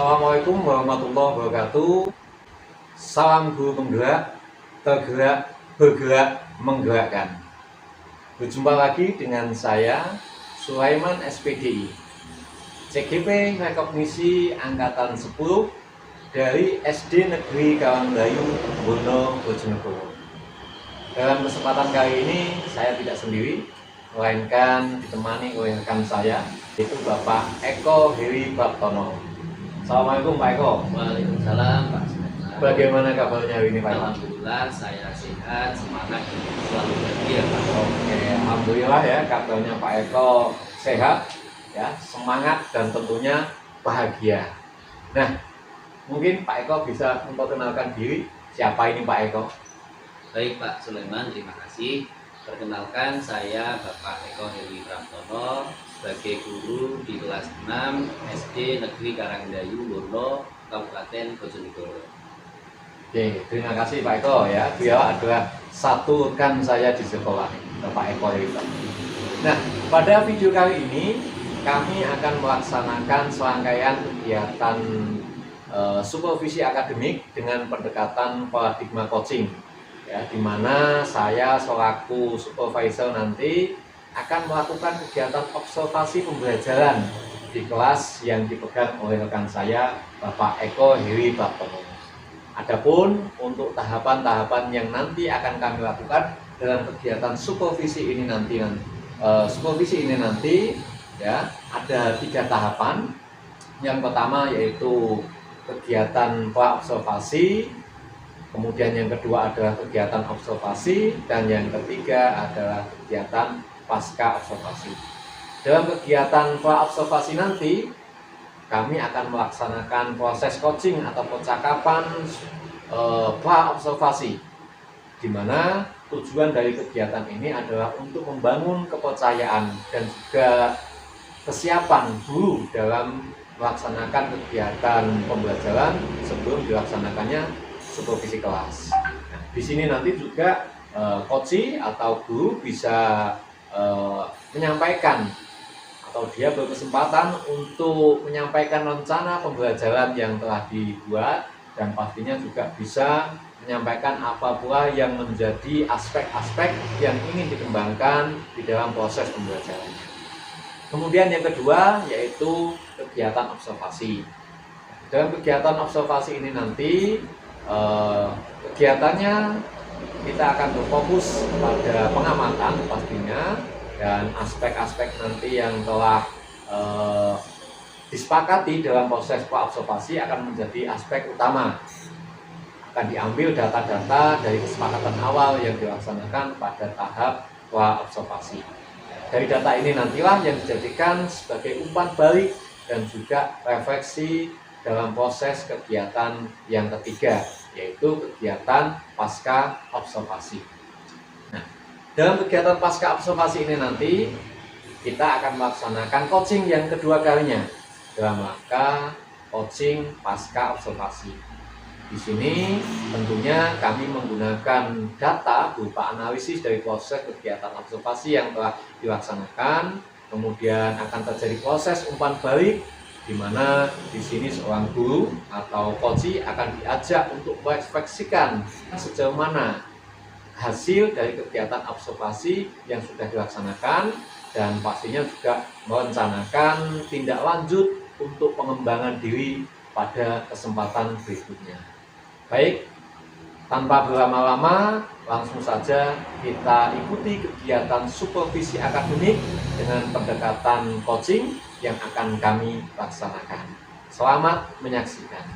Assalamualaikum warahmatullahi wabarakatuh. Salam guru penggerak, tergerak, bergerak, menggerakkan. Berjumpa lagi dengan saya, Sulaiman SPDI, CGP Rekognisi Angkatan 10 dari SD Negeri Karangdayu, Bono, Bojonegoro. Dalam kesempatan kali ini, saya tidak sendiri, melainkan ditemani oleh rekan saya, yaitu Bapak Eko Heri Baptono. Assalamualaikum Pak Eko. Waalaikumsalam Pak. Bagaimana kabarnya hari ini Pak Eko? Alhamdulillah saya sehat, semangat, selalu bahagia Pak. Oke, alhamdulillah ya kabarnya Pak Eko sehat, ya semangat dan tentunya bahagia. Nah, mungkin Pak Eko bisa memperkenalkan diri, siapa ini Pak Eko? Baik Pak Sulaiman, terima kasih. Perkenalkan saya Bapak Eko Heri Baptono sebagai guru di kelas 6 SD Negeri Karangdayu, Bono, Kabupaten Bojonegoro. Oke, terima kasih Pak Eko ya. Beliau adalah satu rekan saya di sekolah, Bapak Eko Heri Baptono. Nah, pada video kali ini kami akan melaksanakan serangkaian kegiatan supervisi akademik dengan pendekatan paradigma coaching. Ya, di mana saya selaku supervisor nanti akan melakukan kegiatan observasi pembelajaran di kelas yang dipegang oleh rekan saya, Bapak Eko Heri Baptono. Adapun untuk tahapan-tahapan yang nanti akan kami lakukan dalam kegiatan supervisi ini nanti, ya ada 3 tahapan. Yang pertama yaitu kegiatan pra-observasi. Kemudian yang kedua adalah kegiatan observasi, dan yang ketiga adalah kegiatan pasca observasi. Dalam kegiatan pra-observasi nanti, kami akan melaksanakan proses coaching atau percakapan pra-observasi, di mana tujuan dari kegiatan ini adalah untuk membangun kepercayaan dan juga kesiapan guru dalam melaksanakan kegiatan pembelajaran sebelum dilaksanakannya supervisi kelas. Nah, di sini nanti juga coach atau guru bisa menyampaikan atau dia berkesempatan untuk menyampaikan rencana pembelajaran yang telah dibuat, dan pastinya juga bisa menyampaikan apa pula yang menjadi aspek-aspek yang ingin dikembangkan di dalam proses pembelajaran. Kemudian yang kedua yaitu kegiatan observasi. Dalam kegiatan observasi ini nanti kegiatannya kita akan berfokus pada pengamatan pastinya, dan aspek-aspek nanti yang telah disepakati dalam proses pra-observasi akan menjadi aspek utama. Akan diambil data-data dari kesepakatan awal yang dilaksanakan pada tahap pra-observasi. Dari data ini nantilah yang dijadikan sebagai umpan balik dan juga refleksi dalam proses kegiatan yang ketiga, yaitu kegiatan pasca observasi. Nah, dalam kegiatan pasca observasi ini nanti kita akan melaksanakan coaching yang kedua kalinya dalam rangka coaching pasca observasi. Di sini tentunya kami menggunakan data berupa analisis dari proses kegiatan observasi yang telah dilaksanakan, kemudian akan terjadi proses umpan balik, di mana di sini seorang guru atau coach akan diajak untuk mengekspresikan sejauh mana hasil dari kegiatan observasi yang sudah dilaksanakan, dan pastinya juga merencanakan tindak lanjut untuk pengembangan diri pada kesempatan berikutnya. Baik, tanpa berlama-lama, langsung saja kita ikuti kegiatan supervisi akademik dengan pendekatan coaching yang akan kami laksanakan. Selamat menyaksikan.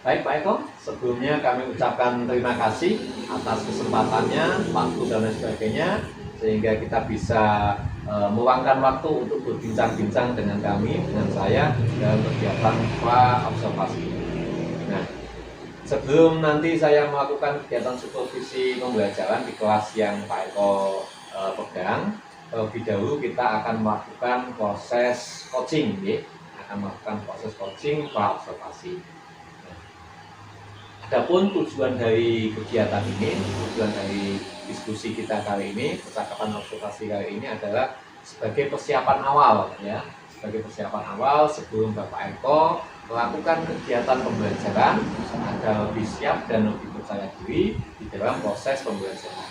Baik Pak Eko, sebelumnya kami ucapkan terima kasih atas kesempatannya, waktu dan lain sebagainya, sehingga kita bisa meluangkan waktu untuk berbincang-bincang dengan kami, dengan saya dalam kegiatan pra-observasi. Nah, sebelum nanti saya melakukan kegiatan supervisi pembelajaran di kelas yang Pak Eko pegang, terlebih dahulu kita akan melakukan proses coaching, ya. Akan melakukan proses coaching pra-observasi. Adapun tujuan dari kegiatan ini, tujuan dari diskusi kita kali ini, percakapan observasi kali ini adalah sebagai persiapan awal ya, sebagai persiapan awal sebelum Bapak Eko melakukan kegiatan pembelajaran agar lebih siap dan lebih percaya diri di dalam proses pembelajaran.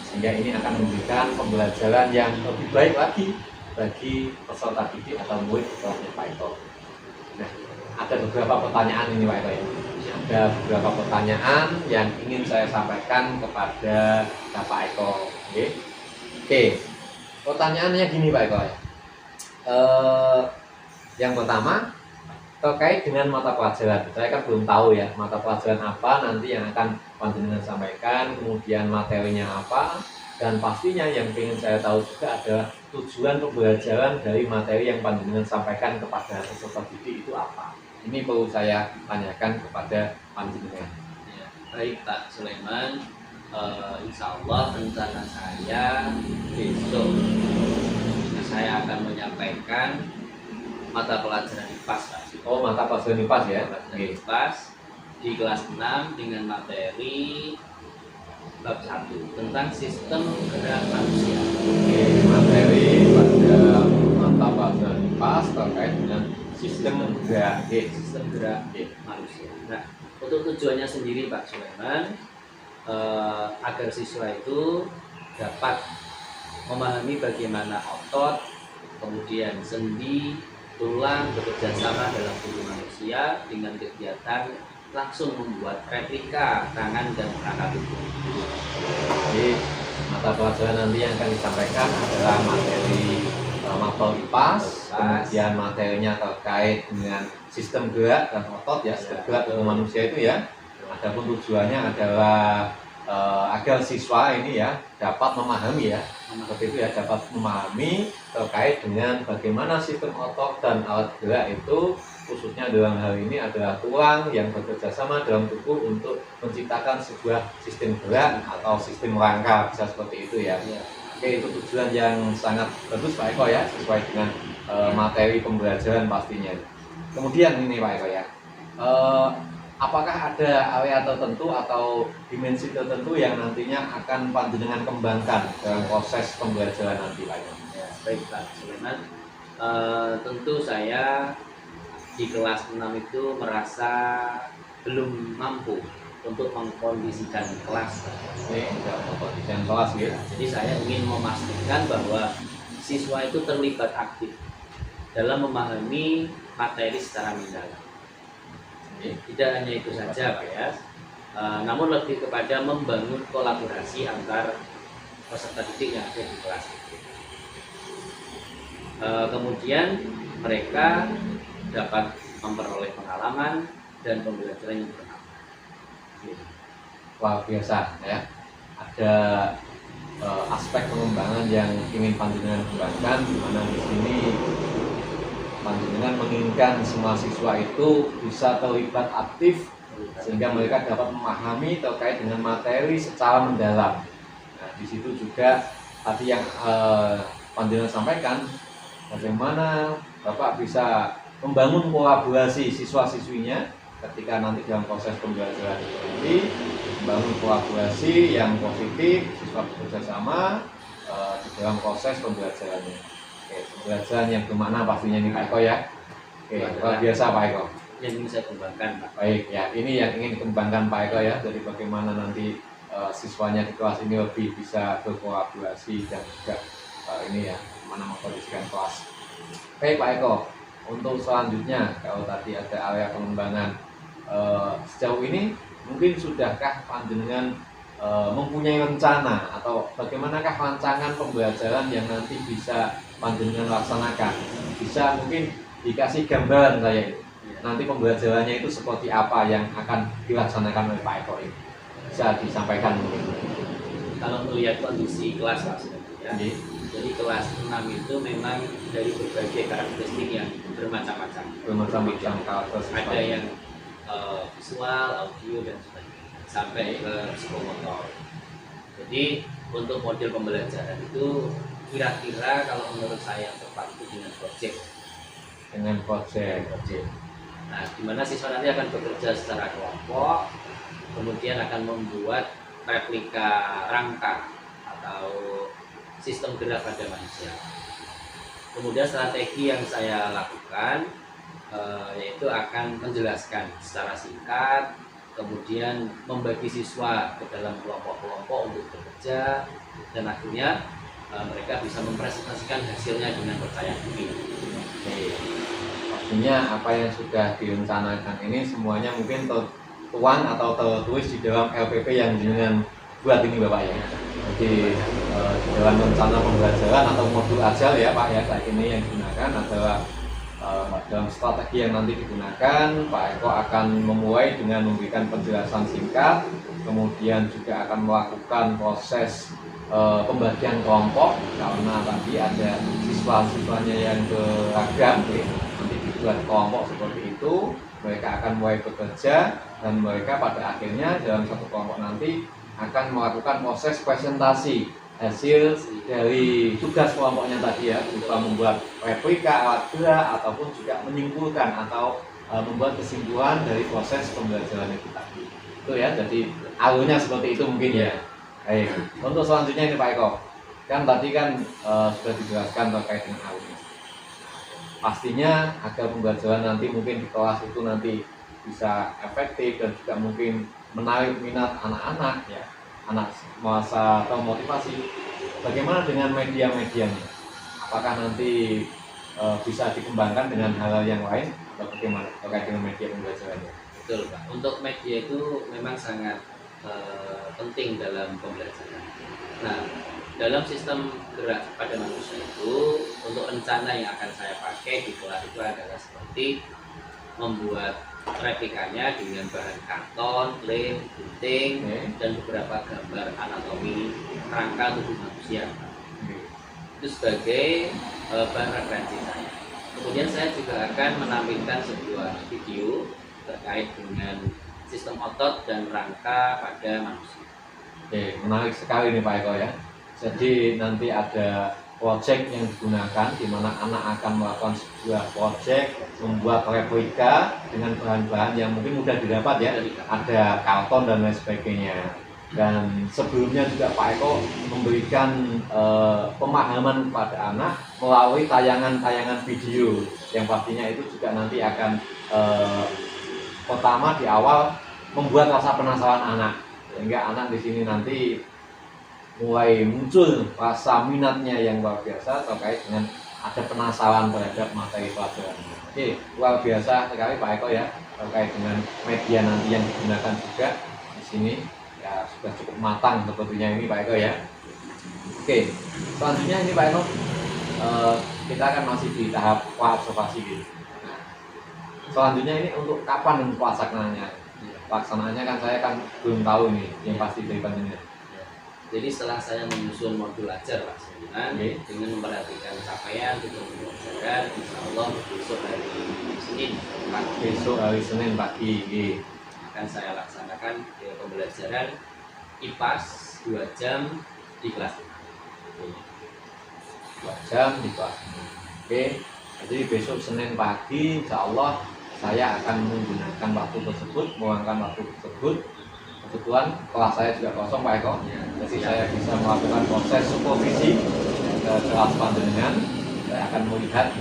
Sehingga ini akan memberikan pembelajaran yang lebih baik lagi bagi peserta didik atau murid di kelasnya Pak Eko. Nah, ada beberapa pertanyaan ini Pak Eko ya. Ada beberapa pertanyaan yang ingin saya sampaikan kepada Bapak Eko. Oke. Pertanyaannya gini Pak Eko ya. Yang pertama terkait dengan mata pelajaran. Saya kan belum tahu ya mata pelajaran apa nanti yang akan panjenengan sampaikan, kemudian materinya apa, dan pastinya yang ingin saya tahu juga adalah tujuan pembelajaran dari materi yang panjenengan sampaikan kepada peserta didik itu apa. Ini perlu saya tanyakan kepada panjenengan. Ya, baik Pak Sulaiman, insya Allah rencana saya besok saya akan menyampaikan mata pelajaran IPAS Pak. Oh, mata pelajaran IPAS ya? Pelajaran IPAS di kelas 6 dengan materi bab 1 tentang sistem gerak manusia. Oke, materi pada mata pelajaran IPAS terkait dengan sistem gerak manusia. Nah, untuk tujuannya sendiri Pak Sulaiman, agar siswa itu dapat memahami bagaimana otot, kemudian sendi, tulang bekerja sama dalam tubuh manusia dengan kegiatan langsung membuat replika tangan dan perangkat tubuh. Jadi mata pelajaran nanti yang akan disampaikan adalah materi mapel IPAS, kemudian materinya terkait dengan sistem gerak dan otot ya, sistem gerak tubuh manusia itu ya. Adapun tujuannya adalah agar siswa ini ya dapat memahami ya, seperti itu ya, dapat memahami terkait dengan bagaimana sistem otot dan alat gerak itu, khususnya dalam hal ini adalah tulang yang bekerja sama dalam tubuh untuk menciptakan sebuah sistem gerak atau sistem rangka, bisa seperti itu ya. Oke, itu tujuan yang sangat bagus Pak Eko ya, sesuai dengan materi pembelajaran pastinya. Kemudian ini Pak Eko ya, apakah ada area tertentu atau dimensi tertentu yang nantinya akan panjenengan kembangkan dalam proses pembelajaran nanti Pak Eko? Ya, baik Pak Sulaiman, tentu saya di kelas 6 itu merasa belum mampu untuk mengkondisikan kelas. Mengkondisikan kelas ya. Jadi saya ingin memastikan bahwa siswa itu terlibat aktif dalam memahami materi secara mendalam. Tidak hanya itu saja Pak ya, namun lebih kepada membangun kolaborasi antar peserta didik yang ada di kelas. Kemudian mereka dapat memperoleh pengalaman dan pembelajaran yang bermanfaat. Luar biasa ya, ada aspek pengembangan yang ingin panjenengan kembangkan, di mana di sini panjenengan menginginkan semua siswa itu bisa terlibat aktif sehingga mereka dapat memahami terkait dengan materi secara mendalam. Nah, di situ juga tadi yang panjenengan sampaikan, bagaimana Bapak bisa membangun kolaborasi siswa-siswinya ketika nanti dalam proses pembelajaran ini, membangun kolaborasi yang positif, siswa bekerja sama di dalam proses pembelajarannya. Oke, pembelajaran yang kemana pastinya ini Pak Eko ya. Oke, luar biasa Pak Eko. Yang ingin saya kembangkan Pak. Baik ya, ini yang ingin dikembangkan Pak Eko ya. Jadi bagaimana nanti siswanya di kelas ini lebih bisa berkolaborasi dan juga ini ya, mana mengkondisikan kelas. Baik Pak Eko, untuk selanjutnya kalau tadi ada area pengembangan, sejauh ini mungkin sudahkah panjenengan mempunyai rencana atau bagaimanakah rancangan pembelajaran yang nanti bisa panjenengan laksanakan? Bisa mungkin dikasih gambaran saya itu. Nanti pembelajarannya itu seperti apa yang akan dilaksanakan oleh Pak Eko ini? Bisa disampaikan mungkin. Kalau melihat kondisi kelas Pak ya. Jadi kelas 6 itu memang dari berbagai karakteristik yang bermacam-macam. Bermacam-macam karakteristik. Ada yang visual, audio dan sebagainya, sampai ke psikomotor. Jadi untuk model pembelajaran itu kira-kira kalau menurut saya tepat itu dengan project. Dengan project. Nah, di mana siswa nanti akan bekerja secara kelompok, kemudian akan membuat replika rangka atau sistem gerak pada manusia. Kemudian strategi yang saya lakukan yaitu akan menjelaskan secara singkat, kemudian membagi siswa ke dalam kelompok-kelompok untuk bekerja, dan akhirnya mereka bisa mempresentasikan hasilnya dengan percaya diri. Pastinya apa yang sudah direncanakan ini semuanya mungkin tertuang atau tertulis di dalam LPP yang dengan buat ini Bapak ya. Jadi di dalam rencana pembelajaran atau modul ajal ya Pak ya, saat ini yang digunakan adalah dalam strategi yang nanti digunakan. Pak Eko akan memulai dengan memberikan penjelasan singkat, kemudian juga akan melakukan proses pembagian kelompok karena tadi ada siswa-siswanya yang beragam ya. Nanti dibuat kelompok seperti itu, mereka akan mulai bekerja dan mereka pada akhirnya dalam satu kelompok nanti akan melakukan proses presentasi hasil dari tugas kelompoknya tadi ya, berupa membuat replika alat gerak ataupun juga menyimpulkan atau membuat kesimpulan dari proses pembelajaran itu tadi. Itu ya, jadi alurnya seperti itu mungkin ya. Baik, untuk selanjutnya ini Pak Eko, kan tadi kan sudah dijelaskan terkait dengan alurnya. Pastinya agar pembelajaran nanti mungkin di kelas itu nanti bisa efektif dan juga mungkin menarik minat anak-anak ya, anak masa termotivasi. Bagaimana dengan media-medianya? Apakah nanti bisa dikembangkan dengan hal-hal yang lain atau bagaimana terkait dengan media pembelajarannya? Betul Pak, untuk media itu memang sangat penting dalam pembelajaran. Nah, dalam sistem gerak pada manusia itu, untuk rencana yang akan saya pakai di kelas itu adalah seperti membuat replikanya dengan bahan karton, lem, gunting, dan beberapa gambar anatomi rangka tubuh manusia. Itu sebagai bahan referensi saya. Kemudian saya juga akan menampilkan sebuah video terkait dengan sistem otot dan rangka pada manusia. Oke, menarik sekali nih Pak Eko ya. Jadi nanti ada project yang digunakan di mana anak akan melakukan sebuah project membuat replika dengan bahan-bahan yang mungkin mudah didapat ya, ada karton dan lain sebagainya. Dan sebelumnya juga Pak Eko memberikan pemahaman kepada anak melalui tayangan-tayangan video yang pastinya itu juga nanti akan pertama di awal membuat rasa penasaran anak, sehingga anak di sini nanti mulai muncul rasa minatnya yang luar biasa terkait dengan ada penasaran terhadap materi pelajaran. Oke, luar biasa sekali Pak Eko ya terkait dengan media nanti yang digunakan juga di sini ya, sudah cukup matang sepertinya ini Pak Eko ya. Oke, selanjutnya ini Pak Eko kita akan masih di tahap observasi gitu. Selanjutnya ini untuk kapan pelaksanaannya kan saya kan belum tahu nih yang pasti dari panjenengan. Jadi setelah saya menyusun modul ajar Pak Suliman dengan memperhatikan capaian tujuan pembelajaran, insya Allah besok hari Senin pagi akan saya laksanakan pembelajaran IPAS 2 jam di kelas 2 jam di kelas. Oke, jadi besok Senin pagi insya Allah saya akan menggunakan waktu tersebut, meluangkan waktu tersebut. Kebetulan kelas saya juga kosong Pak Eko, jadi saya bisa melakukan proses supervisi ke kelas panjenengan. Saya akan melihat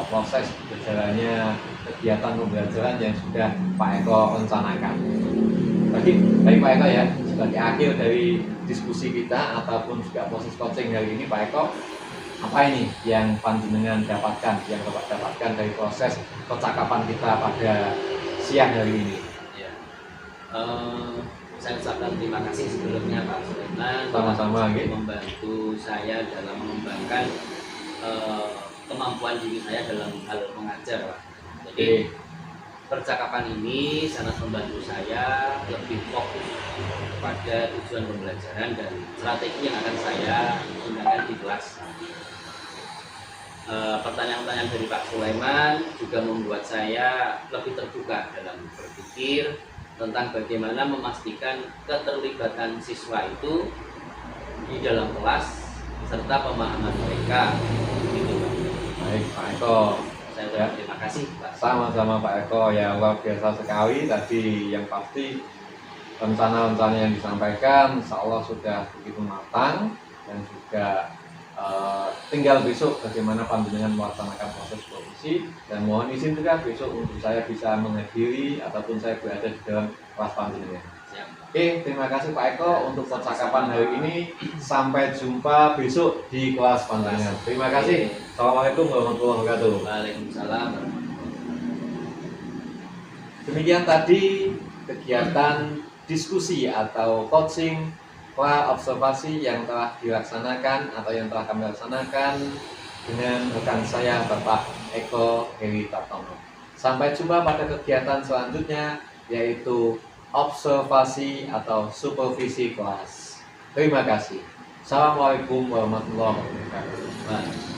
proses berjalannya kegiatan pembelajaran yang sudah Pak Eko rencanakan. Baik Pak Eko ya, sebagai akhir dari diskusi kita ataupun juga proses coaching hari ini Pak Eko, apa ini yang panjenengan dapatkan, yang Bapak dapatkan dari proses percakapan kita pada siang hari ini? Ya. Saya ucapkan terima kasih sebelumnya Pak Suleman, sama-sama membantu saya dalam mengembangkan kemampuan diri saya dalam hal mengajar Pak. Jadi percakapan ini sangat membantu saya lebih fokus pada tujuan pembelajaran dan strategi yang akan saya gunakan di kelas. Pertanyaan-pertanyaan dari Pak Sulaiman juga membuat saya lebih terbuka dalam berpikir tentang bagaimana memastikan keterlibatan siswa itu di dalam kelas serta pemahaman mereka. Baik Pak Eko, saya terima Terima kasih Pak. Sama-sama Pak Eko, ya luar biasa sekali tadi. Yang pasti rencana-rencana yang disampaikan insya Allah sudah begitu matang, dan juga tinggal besok bagaimana panjenengan melaksanakan proses produksi, dan mohon izin juga besok untuk saya bisa menghadiri ataupun saya berada di dalam kelas panjenengan. Siap. Oke, terima kasih Pak Eko untuk percakapan hari ini. Sampai jumpa besok di kelas panjenengan. Terima kasih. Assalamualaikum warahmatullahi wabarakatuh. Waalaikumsalam. Demikian tadi kegiatan diskusi atau coaching pra observasi yang telah dilaksanakan atau yang telah kami laksanakan dengan rekan saya Bapak Eko Heri Praptono. Sampai jumpa pada kegiatan selanjutnya, yaitu observasi atau supervisi kelas. Terima kasih. Assalamualaikum warahmatullahi wabarakatuh. Wah.